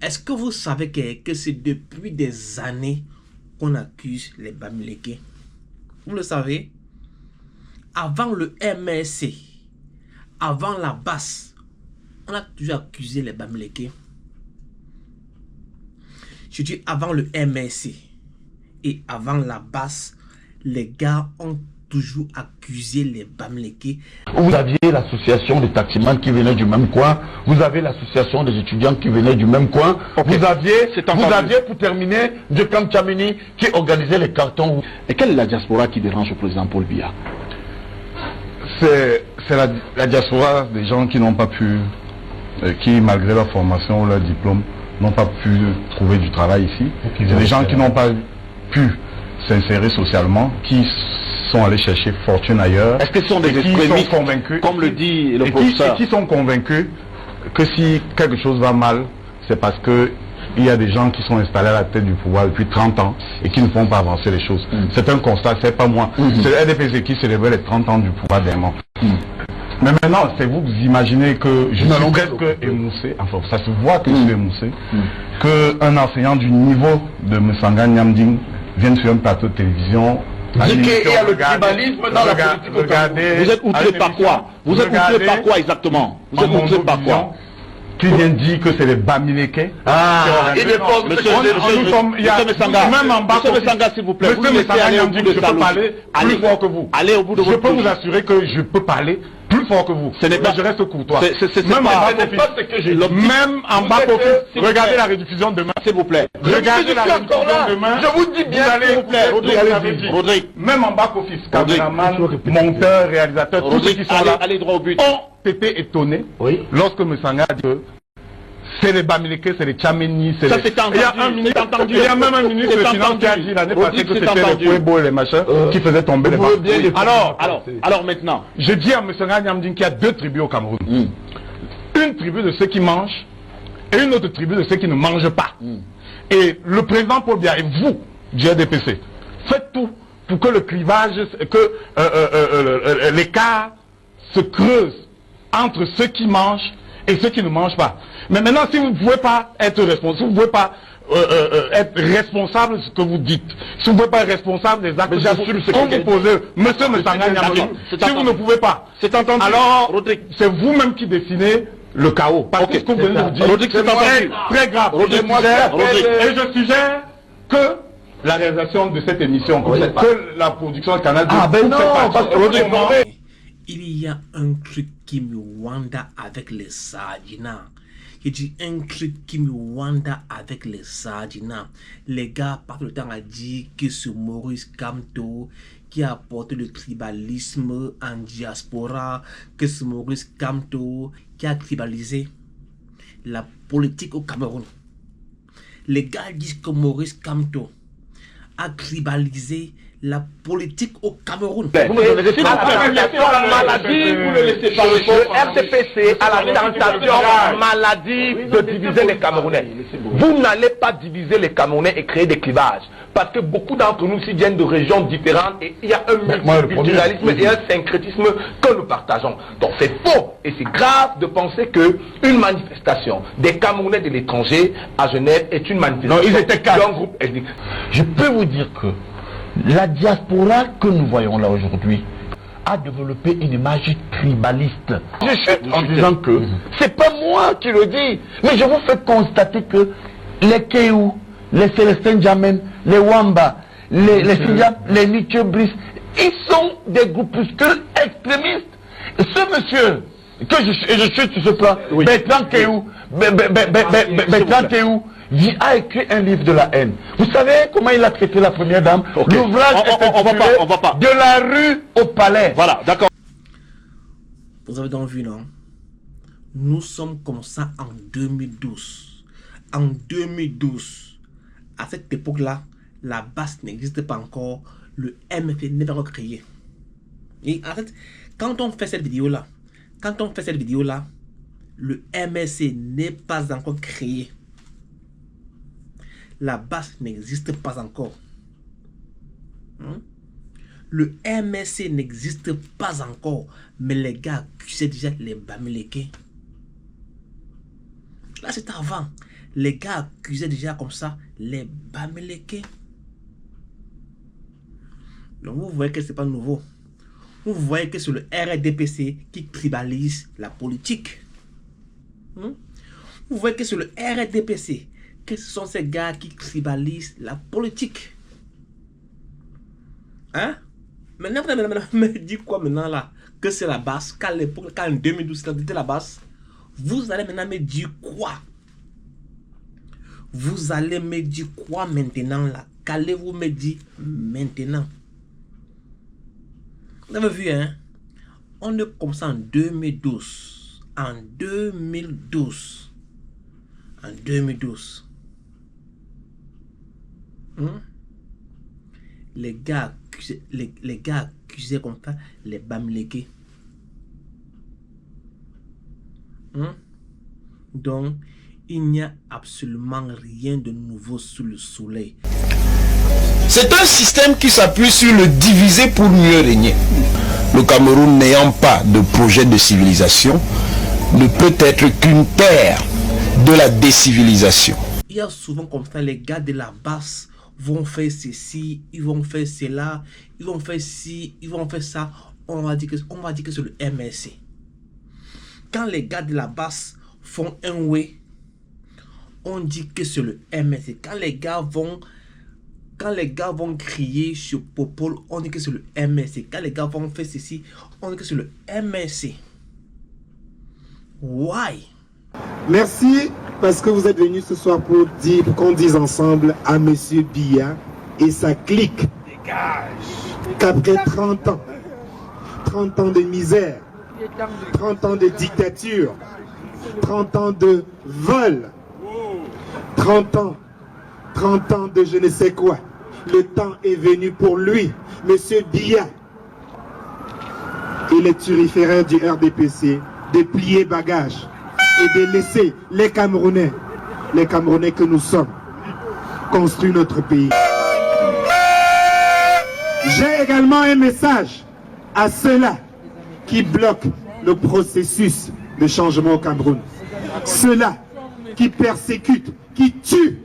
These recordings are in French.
Est-ce que vous savez que c'est depuis des années qu'on accuse les Bamileke? Vous le savez? Avant le MSC, avant la basse, on a toujours accusé les Bamileke. Je dis avant le MSC et avant la basse, les gars ont toujours accusé les Bamileke. Vous aviez l'association des taximans qui venaient du même coin, vous avez l'association des étudiants qui venaient du même coin, okay. Vous aviez pour terminer de Camp Chamini qui organisait les cartons. Et quelle est la diaspora qui dérange le président Paul Biya? C'est la diaspora des gens qui n'ont pas pu, qui malgré leur formation ou leur diplôme, n'ont pas pu trouver du travail ici. Okay, c'est des gens qui n'ont pas pu s'insérer socialement, qui sont allés chercher fortune ailleurs. Est-ce que ce sont des extrémistes, convaincus, comme le dit le professeur, qui sont convaincus que si quelque chose va mal, c'est parce que il y a des gens qui sont installés à la tête du pouvoir depuis 30 ans et qui ne font pas avancer les choses. C'est un constat, c'est pas moi. C'est le RDPC qui célèbre les 30 ans du pouvoir dernièrement. Mais maintenant, c'est vous imaginez que je suis presque émoussé, enfin ça se voit que je suis émoussé, qu'un enseignant du niveau de Msanga Nyamding vienne sur un plateau de télévision. Il y a le tribalisme dans la politique. Vous êtes outré par quoi? Vous êtes outré par quoi exactement? Vous êtes outré par quoi? Qui vient dire que c'est les Bamileke. Il dépend, monsieur Msanga, même en bas, monsieur Msanga, s'il vous plaît, vous laissez aller au bout de ça. Plus fort que vous. Allez au bout de votre. Je peux vous assurer que je peux parler plus fort que vous. Ce n'est pas, je reste courtois. Même en bas, regardez la rediffusion demain. S'il vous plaît. Regardez la rediffusion demain. Je vous dis bien, s'il vous plaît. Rodrigue. Même en bas, office, caméraman, monteur, réalisateur, tous ceux qui sont là. Allez droit au but. Été étonné lorsque Msanga a dit que c'est les Bamileke, c'est les Tchameni, c'est les... Il y a même un ministre des Finances qui a dit l'année passée que c'était les Pouebo et les machins qui faisaient tomber les banques. Alors maintenant, je dis à Msanga Nyamding qu'il y a deux tribus au Cameroun. Une tribu de ceux qui mangent et une autre tribu de ceux qui ne mangent pas. Et le président Paul Biya et vous, du RDPC, faites tout pour que le clivage, que l'écart se creuse entre ceux qui mangent et ceux qui ne mangent pas. Mais maintenant, si vous ne pouvez pas être responsable, si vous ne pouvez pas être responsable de ce que vous dites, si vous ne pouvez pas être responsable des actes qu'on vous posez, monsieur Msanga Nyamding, si vous ne pouvez pas, alors c'est vous-même qui dessinez le chaos. Parce que ce que vous venez de vous dire, c'est très grave. Et je suggère que la réalisation de cette émission, que la production de Canal 2, il y a un truc qui me wanda avec les Sardina. Il dit un truc qui me wanda avec les Sardina. Les gars passent le temps à dire que c'est Maurice Kamto qui a apporté le tribalisme en diaspora, que c'est Maurice Kamto qui a tribalisé la politique au Cameroun. Les gars disent que Maurice Kamto a tribalisé la politique au Cameroun. Vous me laissez maladie, vous ne laissez pas le RDPC a la tentation maladie de diviser les Camerounais. Vous n'allez pas diviser les Camerounais et créer des clivages. Parce que beaucoup d'entre nous ici viennent de régions différentes et il y a un multiculturalisme et un syncrétisme que nous partageons. Donc c'est faux et c'est grave de penser que une manifestation des Camerounais de l'étranger à Genève est une manifestation d'un groupe ethnique. Je peux vous dire que la diaspora que nous voyons là aujourd'hui a développé une image tribaliste. Je suis en disant que c'est pas moi qui le dis, mais je vous fais constater que les Kéou, les Célestins Djamen, les Wamba, les Siyam, les Nietzsche Brice, ils sont des groupuscules extrémistes. Ce monsieur, que je suis sur ce plan, Bertrand Kéou, Bertrand Kéou, il a écrit un livre de la haine. Vous savez comment il a traité la première dame? L'ouvrage est intitulé De la rue au palais. Voilà, d'accord. Vous avez donc vu, non? Nous sommes comme ça en 2012. En 2012, à cette époque-là, la basse n'existe pas encore. Le MFP n'est pas encore créé. Et en fait, quand on fait cette vidéo-là, le MSC n'est pas encore créé. La basse n'existe pas encore. Le MSC n'existe pas encore. Mais les gars accusaient déjà les Bamileke. Là, c'était avant. les gars accusaient déjà comme ça les Bamileke. Donc vous voyez que ce n'est pas nouveau. Vous voyez que c'est le RDPC qui tribalise la politique. Vous voyez que c'est le RDPC que ce sont ces gars qui tribalisent la politique. Hein? Maintenant, vous me dites quoi maintenant là? Que c'est la base, qu'à l'époque, quand en 2012 c'était la base. Vous allez maintenant me dire quoi? Vous allez me dire quoi maintenant là? Qu'allez-vous me dire maintenant? Vous avez vu, hein? On est comme ça en 2012. En 2012. En 2012. Les gars accusaient comme ça les Bamileke. Donc, il n'y a absolument rien de nouveau sous le soleil. C'est un système qui s'appuie sur le diviser pour mieux régner. Le Cameroun n'ayant pas de projet de civilisation ne peut être qu'une terre de la décivilisation. Il y a souvent comme ça, les gars de la base vont faire ceci, ils vont faire cela, ils vont faire ci, ils vont faire ça. On va dire que c'est le MSC. Quand les gars de la base font un way, on dit que c'est le MSC. Quand les gars vont crier sur Popol, on dit que c'est le MSC. Quand les gars vont faire ceci, on dit que c'est le MSC. Why? Merci parce que vous êtes venus ce soir pour qu'on dise ensemble à Monsieur Biya et sa clique qu'après 30 ans de misère, 30 ans de dictature, 30 ans de vol, 30 ans de je ne sais quoi, le temps est venu pour lui, Monsieur Biya et les turiféraires du RDPC de plier bagages et de laisser les Camerounais que nous sommes, construire notre pays. J'ai également un message à ceux-là qui bloquent le processus de changement au Cameroun. Ceux-là qui persécutent, qui tuent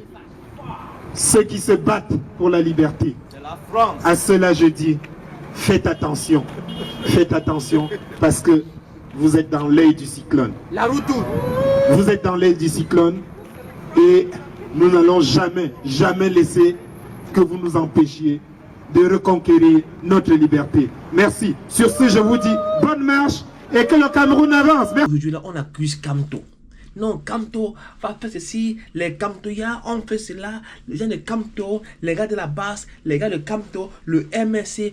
ceux qui se battent pour la liberté. À ceux-là, je dis, faites attention parce que vous êtes dans l'œil du cyclone. Vous êtes dans l'œil du cyclone et nous n'allons jamais laisser que vous nous empêchiez de reconquérir notre liberté. Merci. Sur ce, je vous dis bonne marche et que le Cameroun avance. Aujourd'hui, là, on accuse Kamto. Non, Kamto va faire ceci, les Kamtoya ont fait cela, les gens de Kamto, les gars de la base, les gars de Kamto, le MSC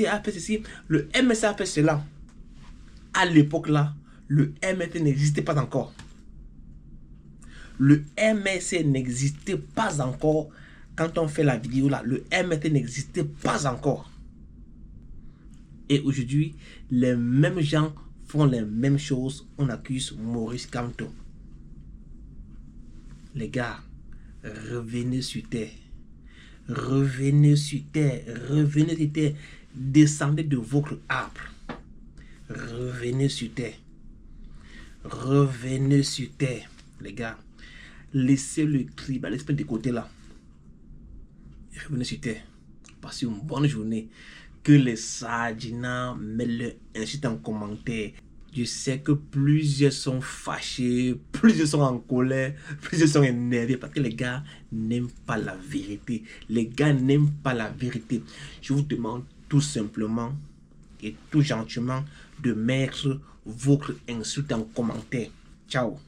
a fait ceci, le MSC a fait cela. À l'époque là, le MSC n'existait pas encore. Le MSC n'existait pas encore. Quand on fait la vidéo là, le MSC n'existait pas encore. Et aujourd'hui, les mêmes gens font les mêmes choses. On accuse Maurice Kamto. Les gars, revenez sur terre. Revenez sur terre. Revenez sur terre. Descendez de votre arbre. Revenez sur terre. Revenez sur terre, les gars. Laissez le tribalisme de côté là. Revenez sur terre. Passez une bonne journée. Que les Sadjina me le incitent en commentaire. Je sais que plusieurs sont fâchés, plusieurs sont en colère, plusieurs sont énervés parce que les gars n'aiment pas la vérité. Les gars n'aiment pas la vérité. Je vous demande tout simplement et tout gentiment de mettre votre insulte en commentaire. Ciao.